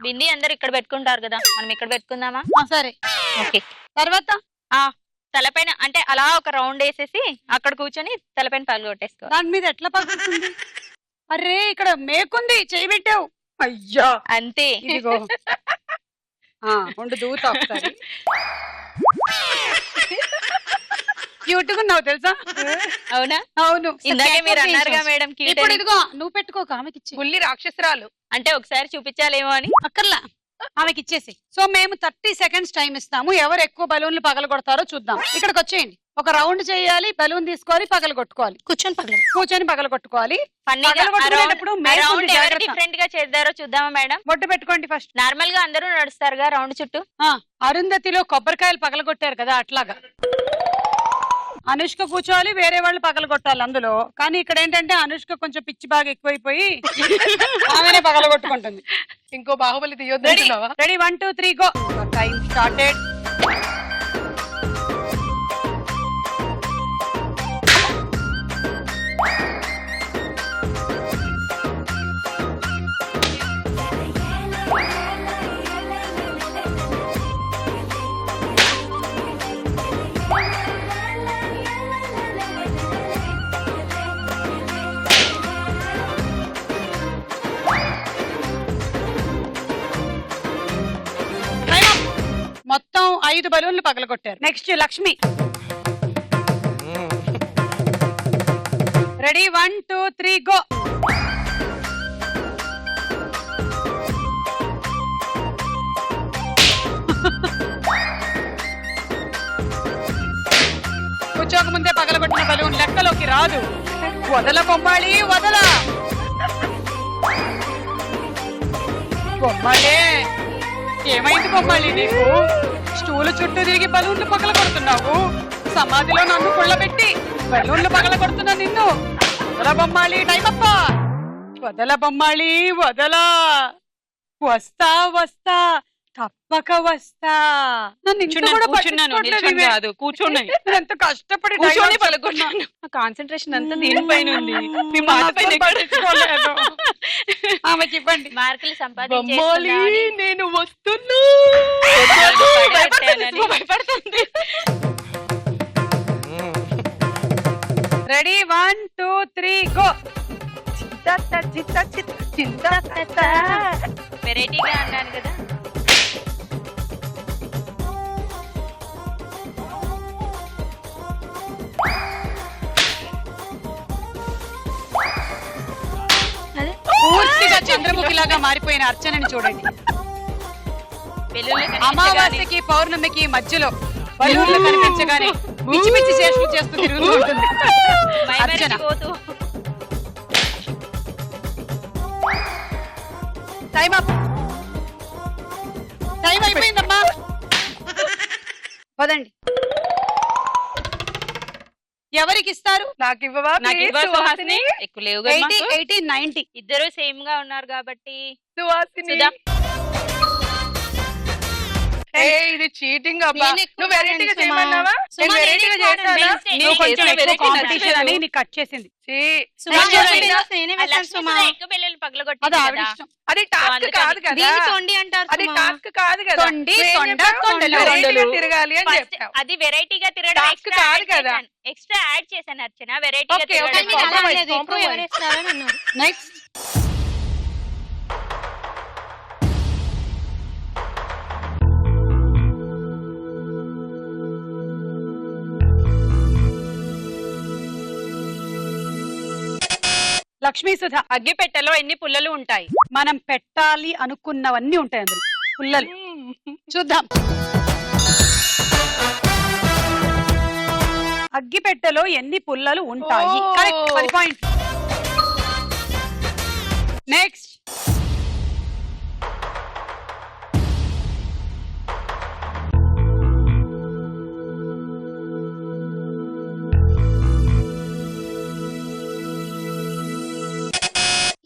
బింది అందరు ఇక్కడ పెట్టుకుంటారు కదా, మనం ఇక్కడ పెట్టుకుందామా? సరే, ఓకే. తర్వాత తలపైన అంటే అలా ఒక రౌండ్ వేసేసి అక్కడ కూర్చొని తలపైన పగలు కొట్టేసుకో. దాని మీద ఎట్లా పగులుతుంది? అరే ఇక్కడ మేకుంది, చేయి పెట్టావు. అయ్యా, అంతే. ఇదిగో ఉండు, దూతా ఒకసారి. క్యూట్ గా ఉన్నావు తెలుసా? అవునా? అవును. ఇందాకే మీరు అన్నారుగా మేడం క్యూట్ ఇప్పుడు అని. ఇదిగో నువ్వు పెట్టుకోక, ఆమెకి ఇచ్చి. బుల్లి రాక్షసురాలు అంటే ఒకసారి చూపించాలేమో అని. అక్కర్లా, ఆమెకి ఇచ్చేసి. సో మేము 30 సెకండ్స్ టైం ఇస్తాము, ఎవరు ఎక్కువ బలూన్లు పగల కొడతారో చూద్దాం. ఇక్కడికి వచ్చేయండి. ఒక రౌండ్ చేయాలి, బలూన్ తీసుకోవాలి, పగల కొట్టుకోవాలి, కూర్చొని పగల కొట్టుకోవాలి. డిఫరెంట్ గా చేద్దారో చూద్దామా మేడం? బొట్టు పెట్టుకోండి ఫస్ట్. నార్మల్ గా అందరూ నడుస్తారుగా రౌండ్ చుట్టూ. అరుంధతిలో కొబ్బరికాయలు పగల కొట్టారు కదా, అట్లాగా. అనుష్క కూర్చోవాలి, వేరే వాళ్ళు పగల కొట్టాలి అందులో. కానీ ఇక్కడ ఏంటంటే అనుష్క కొంచెం పిచ్చి బాగా ఎక్కువైపోయి ఆమెనే పగల కొట్టుకుంటుంది. ఇంకో బాహుబలి తీయొద్దు. Ready 1 2 3 go. Time started. మొత్తం 5 బలూన్లు పగలగొట్టారు. నెక్స్ట్ లక్ష్మి. Ready 1 2 3 go. కూర్చోక ముందే పగలగొట్టిన బలూన్ లెక్కలోకి రాదు. వదల బొమ్మాళి, వదల బొమ్మాళే. ఏమైంది బొమ్మాళి నీకు? స్టూలు చుట్టూ తిరిగి బలూన్లు పగల కొడుతున్నావు. సమాధిలో నన్ను కుళ్ళబెట్టి బలూన్లు పగల కొడుతున్నా నిన్ను. వదల బొమ్మాళి, టైం అప్ప. వదల బొమ్మాళి, వదల. వస్తా వస్తా, తప్పక వస్తా. కూర్చున్నాను, ఎంత కష్టపడి కాన్సన్ట్రేషన్ అంతా దీనిపైన ఉంది. ఆమెకి ఇవ్వండి. మార్కులు సంపాదించాలి. నేను వస్తున్నా. Ready 1 2 3 go. వెరైటీగా అన్నాను కదా. పూర్తిగా చంద్రముఖి లాగా మారిపోయిన అర్చనని చూడండి. అమావాస్యకి పౌర్ణమికి మధ్యలో బలూన్లు కనిపించగానే పిచ్చి పిచ్చి చేష్టలు చేస్తూ తిరుగుతూ ఉంటుంది అర్చన. Time up. టైం అయిపోయిందమ్మా. పదండి. ఎవరికి ఇస్తారు? నాకు ఇవ్వవా? ఎక్కువ లేవు 80, 80, 90. ఇద్దరు సేమ్ గా ఉన్నారు కాబట్టి. సుహాసిని. ఇది చీటింగ్ అబ్బా. నువ్వు వెరైటీగా చేయమన్నావా? నేను వెరైటీగా చేశానా? నువ్వు కొంచెం ఎక్కువ కాంపిటీషన్ అని నీకు కట్ చేసింది. అది ఆవిడ ఇష్టం. అది టాస్క్ కాదు కదా. అది టాస్క్ కాదు కదా. తిరగాలి అని చెప్తావు. అది వెరైటీగా తిరగడం టాస్క్ కాదు కదా. ఎక్స్ట్రా యాడ్ చేశాను అర్చన. వెరైటీగా నెక్స్ట్ లక్ష్మీ సుధ. అగ్గిపెట్టెలో ఎన్ని పుల్లలు ఉంటాయి? మనం పెట్టాలి అనుకున్నవన్నీ ఉంటాయి అందులో పుల్లలు. చూద్దాం. అగ్గిపెట్టెలో ఎన్ని పుల్లలు ఉంటాయి? కరెక్ట్. 10 పాయింట్స్. నెక్స్ట్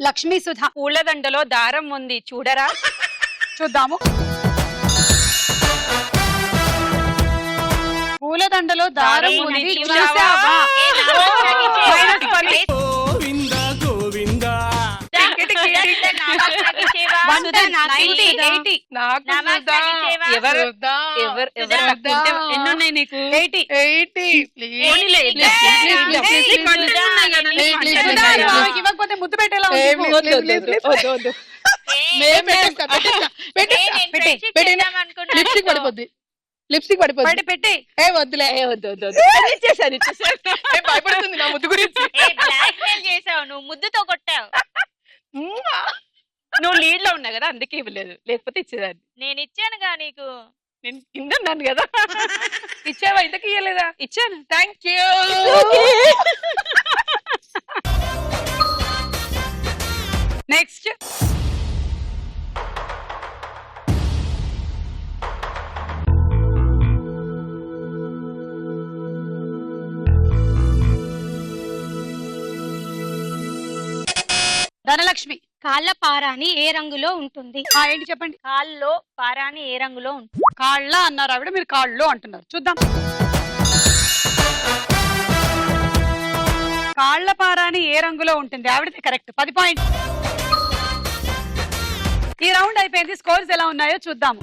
లక్ష్మీ సుధ. పూలదండలో దారం ఉంది చూడరా. చూద్దాము. పూలదండలో దారం ఉంది చూసావా? గోవిందా గోవిందా. 180. ఎన్నున్నాయి నీకు? 80. ఇవ్వకపోతే ముద్దు పెట్టేలా లిప్స్టిక్ పడిపోద్ది. పెట్టి వద్దులే. భయపడుతుంది నా ముద్దు గురించి. చేసావు నువ్వు, ముద్దుతో కొట్టావు. నువ్వు లీడ్ లో ఉన్నా కదా అందుకే ఇవ్వలేదు, లేకపోతే ఇచ్చేదాన్ని. నేను ఇచ్చానుగా నీకు. నేను కింద ఉన్నాను కదా. ఇచ్చావా? ఇంతకీ ఇయ్యలేదా? ఇచ్చాను. Thank you. నెక్స్ట్ ధనలక్ష్మి. కాళ్ళ పారాని ఏ రంగులో ఉంటుంది? ఏంటి చెప్పండి. కాళ్ళలో పారాని ఏ రంగులో ఉంటుంది? కాళ్ళ అన్నారు ఆవిడ, మీరు కాళ్ళు అంటున్నారు. చూద్దాం. కాళ్ళ పారాని ఏ రంగులో ఉంటుంది? ఆవిడది కరెక్ట్. 10 పాయింట్స్. ఈ రౌండ్ అయిపోయింది. స్కోర్స్ ఎలా ఉన్నాయో చూద్దాము.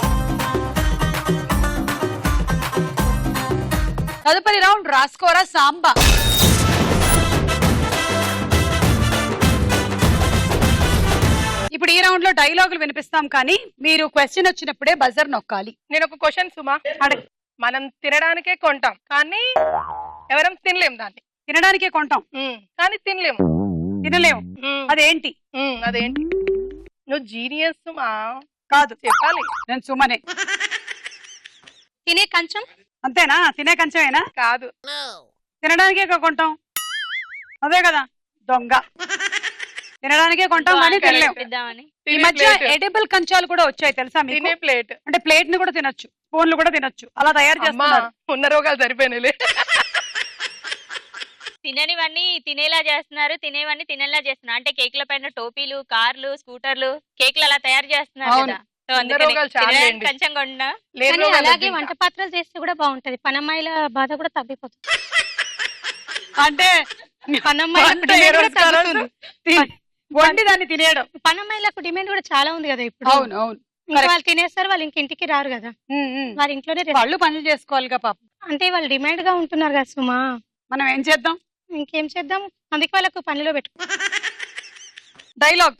తదుపరి రౌండ్ రాస్కోరా సాంబా. ఇప్పుడు ఈ రౌండ్ లో డైలాగులు వినిపిస్తాం కానీ మీరు క్వశ్చన్ వచ్చినప్పుడే బజర్ నొక్కాలి. నేను ఒక క్వశ్చన్ సుమా అడగ. మనం తినడానికే కొంటాం కానీ ఎవరం తినలేం. దాన్ని తినడానికే కొంటాం కానీ తినలేము. అదేంటి? అదేంటి? నువ్వు జీనియస్ సుమా. కాదు, చెప్పాలి. నేను సుమనే. తినే కంచం. అంతేనా? తినే కంచమేనా? కాదు, తినడానికే కొంటాం. అదే కదా దొంగ. తినడానికే కొంటాం కానీ తినలేము. ఈ మధ్య ఎడిబుల్ కంచాలు కూడా వచ్చాయి తెలుసా మీకు? తినే ప్లేట్ అంటే ప్లేట్ ని కూడా తినొచ్చు, స్పూన్లు కూడా తినొచ్చు. అలా తయారు చేస్తున్నారు. ఉన్న రోగాలు సరిపోయినాయి. తిననివన్నీ తినేలా చేస్తున్నారు, తినేవన్నీ తినేలా చేస్తున్నారు. అంటే కేకుల పైన టోపీలు, కార్లు, స్కూటర్లు, కేకులు అలా తయారు చేస్తున్నారు కదా. సో అందుకని కొంచెం కొండ. అలాగే వంట పాత్రలు చేస్తే కూడా బాగుంటది. పనమ్మాయిల బాధ కూడా తగ్గిపోతుంది. అంటే వండి దాన్ని తినేయడం. పనమ్మాయిలకు డిమాండ్ కూడా చాలా ఉంది కదా ఇప్పుడు. అవును అవును. వాళ్ళు తినేస్తారు, వాళ్ళు ఇంటికి రారు కదా. వారి ఇంట్లోనే వాళ్ళు పనులు చేసుకోవాలిగా పాపం. అంటే వాళ్ళు డిమాండ్ గా ఉంటున్నారు కదా సుమా. మనం ఏం చేద్దాం? ఇంకేం చేద్దాం, అందుకే వాళ్ళకు పనిలో పెట్టుకో. డైలాగ్.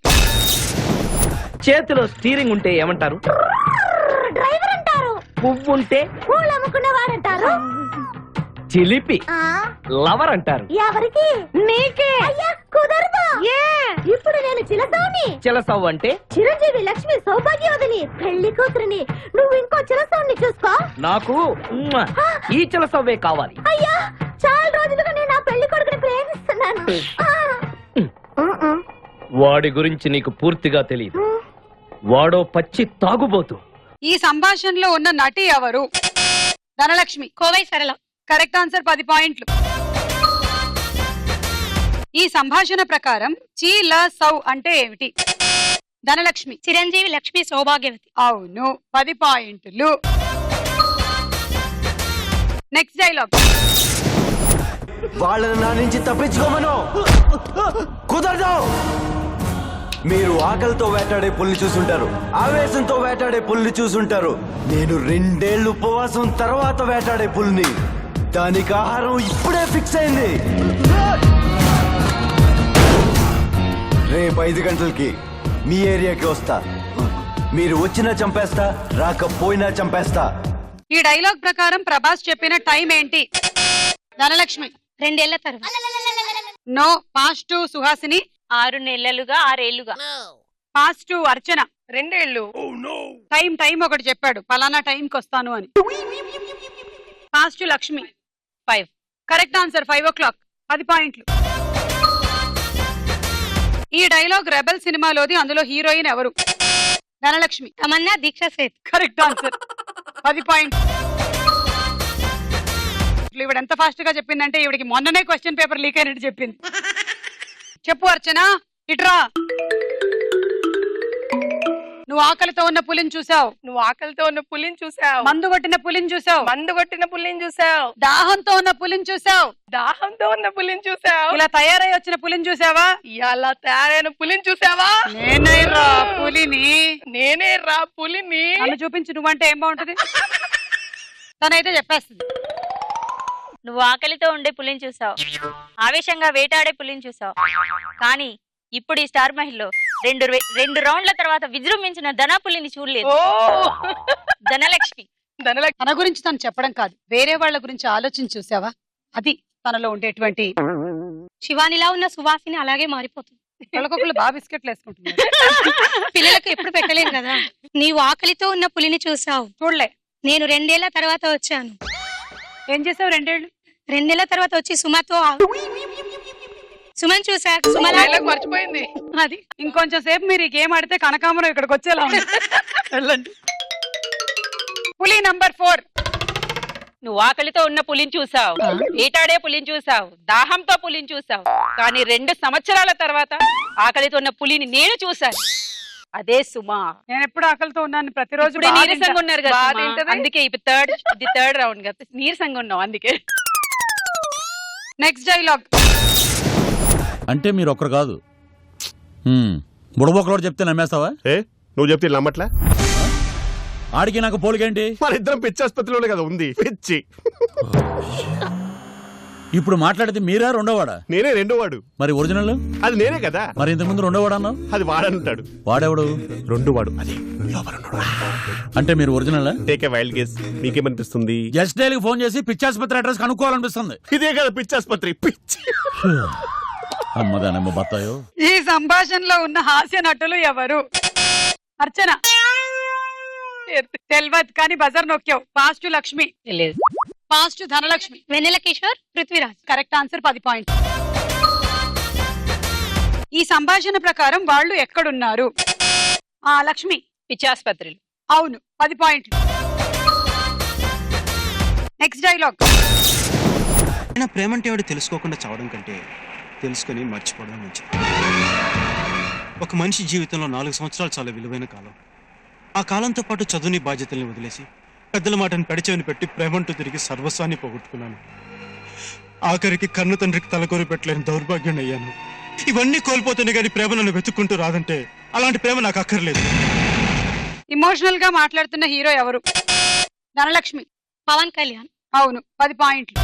చేతిలో స్టీరింగ్ ఉంటే ఏమంటారు? డ్రైవర్ అంటారు. పువ్వు ఉంటే పూలు అమ్ముకునేవాడంటారు. చిలిపి లవర్ అంటారు. ఎవరికి? నీకే. అయ్యా కుదరదు. ఇప్పుడు నేను చిలసౌని. చిలసవ్వు అంటే చిరంజీవి లక్ష్మి సౌభాగ్యవతిని పెళ్లి కూతురిని. నువ్వు ఇంకో చిలసౌని చూసుకో. నాకు ఈ చిలసవ్వే కావాలి. అయ్యా చాలా రోజులుగా నేను ఆ పెళ్లి కొడుకుని ప్రేమిస్తున్నాను. వాడి గురించి నీకు పూర్తిగా తెలియదు. వాడో పచ్చి తాగుబోతు. ఈ సంభాషణలో ఉన్న నటి ఎవరు? ధనలక్ష్మి. కోవై సరళ. కరెక్ట్ ఆన్సర్, 10 పాయింట్లు. ఈ సంభాషణ ప్రకారం చీల సౌ అంటే ఏమిటి? ధనలక్ష్మి. చిరంజీవి లక్ష్మి సౌభాగ్యవతి. అవును, 10 పాయింట్లు. Next dialogue. వాళ్ళని నా నుంచి తప్పించుకోమను. కుదరదు. మీరు ఆకలితో వేటాడే పుల్లి చూసుంటారు, ఆవేశంతో వేటాడే పుల్లి చూసుంటారు. నేను 2 ఏళ్ళు ఉపవాసం తర్వాత వేటాడే పుల్ని. దానికి ఆహారం ఇప్పుడే ఫిక్స్ అయింది. రేపు 5 గంటలకి మీ ఏరియాకి వస్తా. మీరు వచ్చినా చంపేస్తా, రాకపోయినా చంపేస్తా. ఈ డైలాగ్ ప్రకారం ప్రభాస్ చెప్పిన టైం ఏంటి? ధనలక్ష్మి. 2 ఏళ్ల తర్వాత. నో. Past to Suhasini. 6 నెలలుగా 6 ఏళ్లుగా. పాస్ట్ టు అర్చన. 2 ఏళ్ళు. టైం ఒకటి చెప్పాడు, పలానా టైంకి వస్తాను అని. Past to Lakshmi. 5. Correct answer, 5 o'clock. 10 పాయింట్లు. ఈ డైలాగ్ రెబెల్ సినిమాలోది. అందులో హీరోయిన్ ఎవరు? ధనలక్ష్మి. తమన్నా దీక్ష సేత్. Correct answer, 10 point. ఈవిడ ఎంత ఫాస్ట్ గా చెప్పిందంటే ఈవిడికి మొన్ననే క్వశ్చన్ పేపర్ లీక్ అయినట్టు చెప్పింది. చెప్పు అర్చన, ఇట్రా. నువ్వు ఆకలితో ఉన్న పులిని చూసావు. నువ్వు ఆకలితో ఉన్న పులిని చూసావు. మందు కొట్టిన పులిని చూసావు. మందు కొట్టిన పులిని చూసావు. దాహంతో ఉన్న పులిని చూసావు. దాహంతో ఉన్న పులిని చూసావు. ఇలా తయారై వచ్చిన పులిని చూసావా? ఇలా తయారైన పులిని చూసావా? నేనే రా పులిని. నేనే రా పులిని. నన్ను చూపించు, నువ్వంటే ఏం బాగుంటది. తనైతే చెప్పేస్తుంది. నువ్వు ఆకలితో ఉండే పులిని చూసావు, ఆవేశంగా వేటాడే పులిని చూసావు. కానీ ఇప్పుడు ఈ స్టార్ మహిళలో 2 రౌండ్ల తర్వాత విజృంభించిన ధనా పులిని చూడలేదు. ధనలక్ష్మి. తన గురించి తను చెప్పడం కాదు, వేరే వాళ్ళ గురించి ఆలోచించి చూసావా? అది తనలో ఉండేటువంటి. శివానిలా ఉన్న సువాసిని అలాగే మారిపోతుంది. ఒకళ్ళు బాగా బిస్కెట్లు వేసుకుంటున్నారు. పిల్లలకు ఎప్పుడు పెట్టలేను కదా. నీవు ఆకలితో ఉన్న పులిని చూసావు. చూడలే. నేను 2 ఏళ్ల తర్వాత వచ్చాను. ఏం చేసావు? 2 ఏళ్ళు. 2 ఏళ్ల తర్వాత వచ్చి సుమతో సుమన్ చూసా. మర్చిపోయింది. అది ఇంకొంచెం సేపు మీరు ఈ గేమ్ ఆడితే కనకాంబరం ఇక్కడికి వచ్చేలా ఉంది. వెళ్ళండి. పులి నంబర్ 4. నువ్వు ఆకలితో ఉన్న పులిని చూసావు, వేటాడే పులిని చూసావు, దాహంతో పులిని చూసావు. కానీ 2 సంవత్సరాల తర్వాత ఆకలితో ఉన్న పులిని నేను చూశాను. అదే సుమా. నేను ఎప్పుడు ఆకలితో ఉన్నాను, ప్రతిరోజు నీరసంగా ఉన్నారు కదా, అందుకే ఇప్పుడు థర్డ్ రౌండ్ కదా, నీరసంగా ఉన్నావు అందుకే. Next dialogue. అంటే మీరు ఒక్కరు కాదు, బుడబొక్కలోడు చెప్తే నమ్మేస్తావా? నువ్వు చెప్తే నమ్మట్లా? ఆడికి నాకు పోలికేంటి? మన ఇద్దరం పిచ్చి ఆసుపత్రిలోనే కదా ఉంది. పిచ్చి. ఇప్పుడు మాట్లాడితే మీరా రెండోవాడా? నేనే రెండోవాడు. మరి ఒరిజినల్? అది నేనే కదా. మరి ఇంతకుముందు రెండోవాడు అన్నావు. అది వాడంటాడు. వాడెవడు? రెండోవాడు. అంటే మీరు original? Take a wild guess. మీకేమనిపిస్తుంది? జస్ట్ డైలీ ఫోన్ చేసి పిచ్చాసుపత్రి అడ్రస్ కనుక్కోవాలనిపిస్తుంది. ఇదే కదా పిచ్చి ఆసుపత్రి. పిచ్చి. అమ్మదానమ్మ బత్తాయో. ఈ సంభాషణలో ఉన్న హాస్య నటులు ఎవరు? అర్చన. తెల్వద్ కానీ బజర్ నొక్కావు. పాస్ట్ లక్ష్మి. తెలియదు. Pass Dhanalakshmi. Vennela Kishore, Prithviraj. Correct answer, 10 point. ఈ సంభాషణ ప్రకారం వాళ్ళు ఎక్కడున్నారు? లక్ష్మి. పిచ్చాసుపత్రిలో. అవును, 10 పాయింట్లు. Next dialogue. ప్రేమంటే వాడు తెలుసుకోకుండా చావడం కంటే తెలుసుకుని మర్చిపోవడం మంచిది. ఒక మనిషి జీవితంలో 4 సంవత్సరాలు చాలా విలువైన కాలం. ఆ కాలంతో పాటు చదువుని బాధ్యతల్ని వదిలేసి పెద్దల మాటను పెడిచేవని పెట్టి ప్రేమంటూ తిరిగి సర్వస్వాన్ని పోగొట్టుకున్నాను. ఆఖరికి కన్ను తండ్రికి తలకొరి పెట్టలేని దౌర్భాగ్యం అయ్యాను. ఇవన్నీ కోల్పోతేనే కానీ ప్రేమ నన్ను వెతుక్కుంటూ రాదంటే అలాంటి ప్రేమ నాకు అక్కర్లేదు. ఇమోషనల్ గా మాట్లాడుతున్న హీరో ఎవరు? ధనలక్ష్మి. పవన్ కళ్యాణ్. అవును, 10 పాయింట్లు.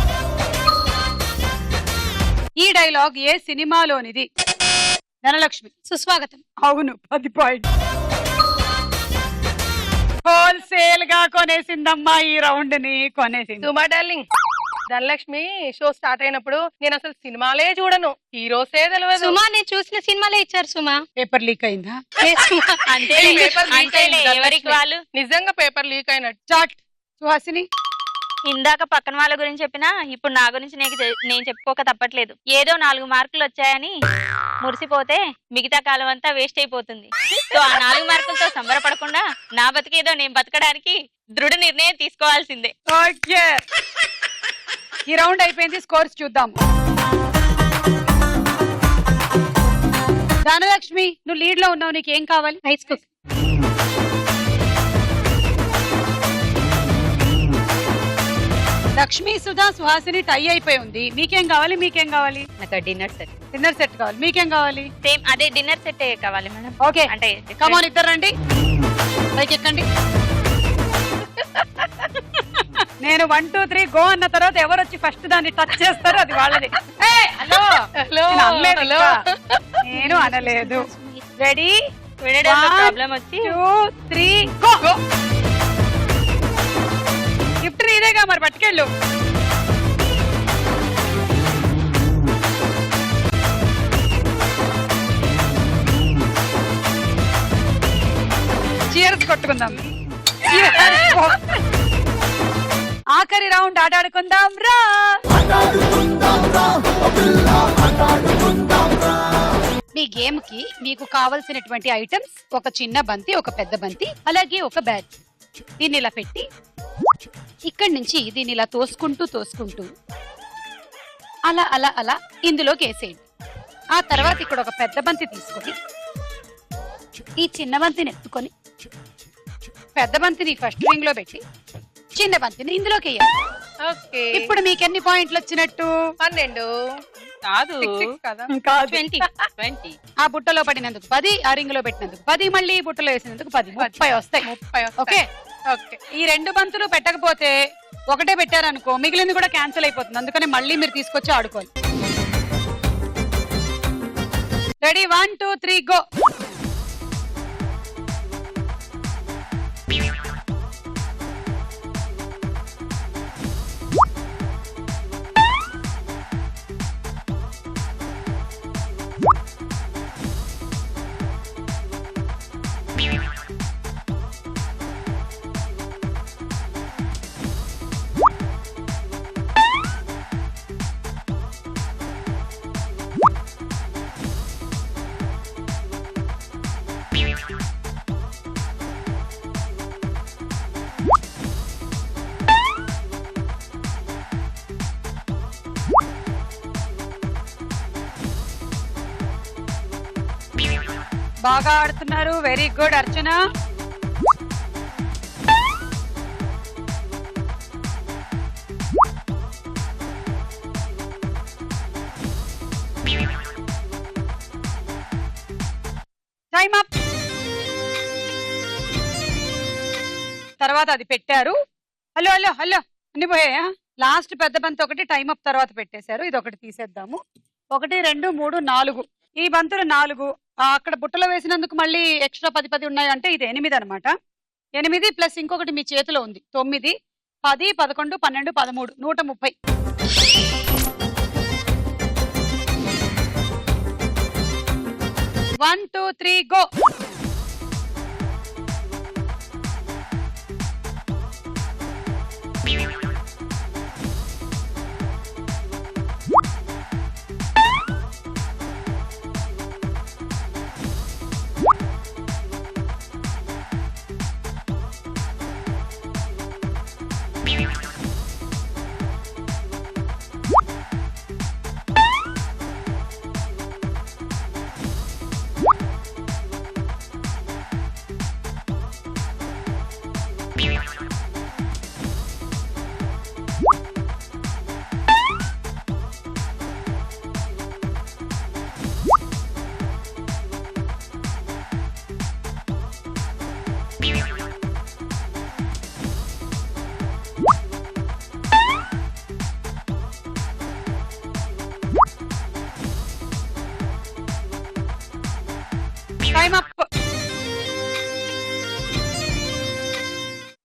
ఈ డైలాగ్ ఏ సినిమాలోనిది? ధనలక్ష్మి. సుస్వాగతం. అవును 10 పాయింట్. హోల్సేల్ గా కొనేసిందమ్మా ఈ రౌండ్ ని, కొనేసింది. సుమా డార్లింగ్, ధనలక్ష్మి షో స్టార్ట్ అయినప్పుడు నేను అసలు సినిమాలే చూడను, హీరోసే తెలియదు. సుమా నేను చూసిన సినిమాలే ఇచ్చారు సుమా. పేపర్ లీక్ అయిందా? ఎవరికి వాళ్ళు నిజంగా పేపర్ లీక్ అయినట్టు. చాట్. సుహాసిని. ఇందాక పక్కన వాళ్ళ గురించి చెప్పినా ఇప్పుడు నా గురించి నేను చెప్పుకోక తప్పట్లేదు. ఏదో 4 మార్కులు వచ్చాయని మురిసిపోతే మిగతా కాలం అంతా వేస్ట్ అయిపోతుంది. సో ఆ 4 మార్కులతో సంబరపడకుండా నా బతికేదో నేను బతకడానికి దృఢ నిర్ణయం తీసుకోవాల్సిందే. ఓకే, ఈ రౌండ్ అయిపోయింది. స్కోర్స్ చూద్దాం. ధనలక్ష్మి, నువ్వు లీడ్ లో ఉన్నావు, నీకేం కావాలి? Rice cook. Lakshmi, Sudha, Suhasini tie అయిపోయి ఉంది. మీకేం కావాలి? మీకేం కావాలి? నాకు డిన్నర్ సెట్. డిన్నర్ సెట్ కావాలి. మీకేం కావాలి? సేమ్ అదే డిన్నర్ సెట్ కావాలి మేడం. ఓకే, అంటే కమాన్ ఇద్దరు రండి, పైకి ఎక్కండి. నేను 1 2 3 గో అన్న తర్వాత ఎవరు వచ్చి ఫస్ట్ దాన్ని టచ్ చేస్తారో అది వాళ్ళది. హలో హలో నేను అనలేదు ఇంకా. నేను అనలేదు. రెడీ? ప్రాబ్లం వచ్చి 2 3 గో. గిఫ్ట్ నీదేగా, మరి పట్టుకెళ్ళు. చీర్స్ కొట్టుకుందాం. ఆఖరి రౌండ్ ఆటాడుకుందాం రా. మీ గేమ్ కి మీకు కావలసినటువంటి ఐటమ్స్ ఒక చిన్న బంతి, ఒక పెద్ద బంతి, అలాగే ఒక బ్యాట్. దీన్ని ఇలా పెట్టి ఇక్కడి నుంచి దీన్ని ఇలా తోసుకుంటూ అలా అలా అలా ఇందులోకి వేసేయండి. ఆ తర్వాత ఇక్కడ ఒక పెద్ద బంతి తీసుకొని ఈ చిన్న బంతిని ఎత్తుకొని పెద్ద బంతిని ఫస్ట్ రింగ్ లో పెట్టి చిన్న బంతిని ఇందులోకి వేయాలి. ఓకే, ఇప్పుడు మీకు ఎన్ని పాయింట్లు వచ్చినట్టు? 12 కాదు 6 కదా, 20. ఆ బుట్టలో పడినందుకు 10, ఆ రింగ్ లో పెట్టినందుకు 10, మళ్ళీ ఈ బుట్టలో వేసినందుకు 10, 30 వస్తాయి. 30. ఓకే ఓకే, ఈ 2 బంతులు పెట్టకపోతే ఒకటే పెట్టారనుకో, మిగిలింది కూడా క్యాన్సిల్ అయిపోతుంది. అందుకని మళ్ళీ మీరు తీసుకొచ్చి ఆడుకోవాలి. రెడీ? 1 2 3 గో. బాగా ఆడుతున్నారు. Very good Archana. Time up. తర్వాత అది పెట్టారు. హలో హలో హలో అన్ని పోయాయా? లాస్ట్ పెద్ద బంతి ఒకటి టైమ్ అప్ తర్వాత పెట్టేశారు. ఇది ఒకటి తీసేద్దాము. 1 2 3 4 ఈ బంతులు 4. అక్కడ బుట్టలో వేసినందుకు మళ్ళీ ఎక్స్ట్రా 10 ఉన్నాయి అంటే ఇది 8 అనమాట. 8 ప్లస్ ఇంకొకటి మీ చేతిలో ఉంది 9, 10 11 12 13 130. One, two, three, go.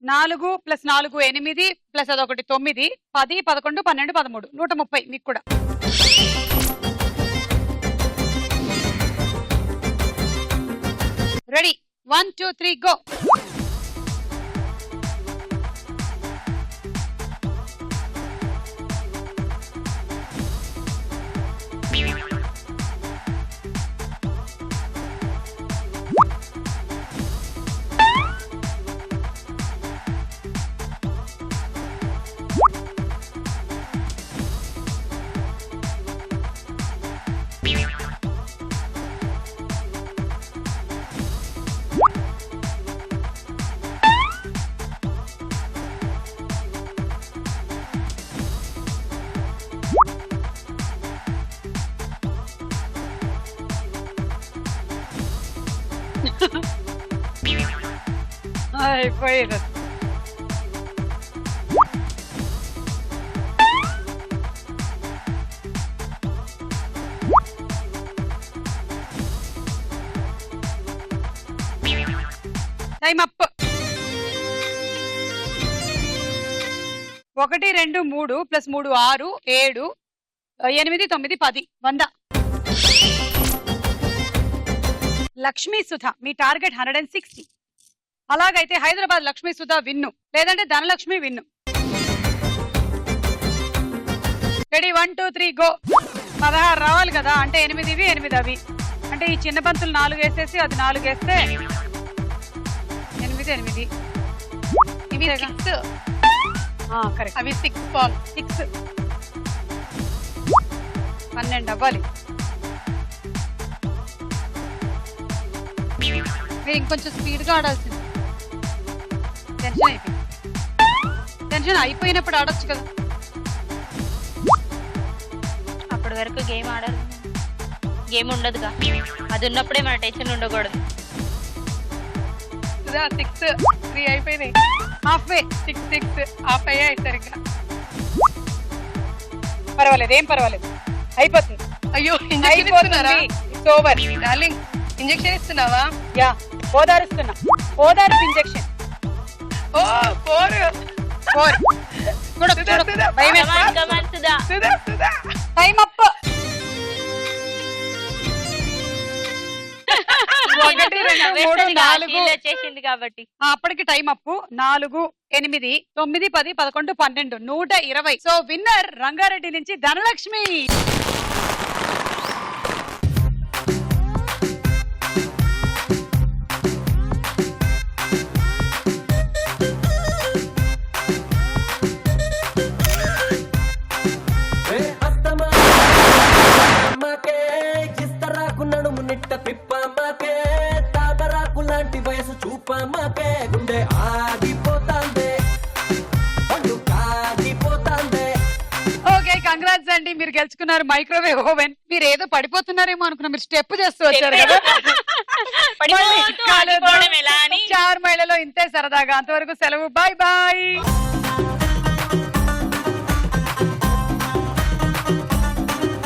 4 + 4 8 plus అదొకటి 9 10 11 12 13 130 మీకు కూడా. Ready 1 2 3 go. అయిపోయింది. Time up. 1 2 3 + 3 6 7 8 9 10 100. లక్ష్మీ సుధ మీ టార్గెట్ 160. అలాగైతే హైదరాబాద్ లక్ష్మీ సుధ విన్ను, లేదంటే ధనలక్ష్మి విన్ను. Ready 1 2 3 go. 16 రావాలి కదా, అంటే 8 ఇవి 8 అవి, అంటే ఈ చిన్న బంతులు 4 వేసేసి అది 4 వేస్తే 8 8 ఇవి 6. కరెక్ట్. అవి 6 బాల్. 6 12 అవ్వాలి. మీరు ఇంకొంచెం స్పీడ్గా ఆడాల్సింది. టెన్షన్ అయిపోయినప్పుడు ఆడొచ్చు కదా. అప్పటి వరకు గేమ్ ఆడాలి, గేమ్ ఉండదుగా, అది ఉన్నప్పుడే మన టెన్షన్ ఉండకూడదు. 6 3 అయిపోయినాయి. హాఫ్ వే. 6 6 హాఫ్ అయ్యాయి సరిగ్గా. పర్వాలేదు, ఏం పర్వాలేదు, అయిపోతుంది. అయ్యో ఇంజెక్షన్ ఇస్తున్నారా? It's over darling. ఇంజెక్షన్ ఇస్తున్నావా? యా, ఓదారుస్తున్నా. ఓదార్పు ఇంజెక్షన్. ఓ 4 టైం అప్. 1 2 3 4 వచ్చేసింది కాబట్టి అప్పటికి time up. 4 8 9 10 11 12 120. So winner Rangareddy నుంచి ధనలక్ష్మి. కంగ్రాట్స్ అండి, మీరు గెలుచుకున్నారు మైక్రోవేవ్ ఓవెన్. మీరు ఏదో పడిపోతున్నారేమో అనుకున్నా, మీరు స్టెప్ చేస్తూ వచ్చారు కదా. 4 మైళ్ళలో ఇంతే సరదాగా. అంతవరకు సెలవు, బాయ్ బాయ్.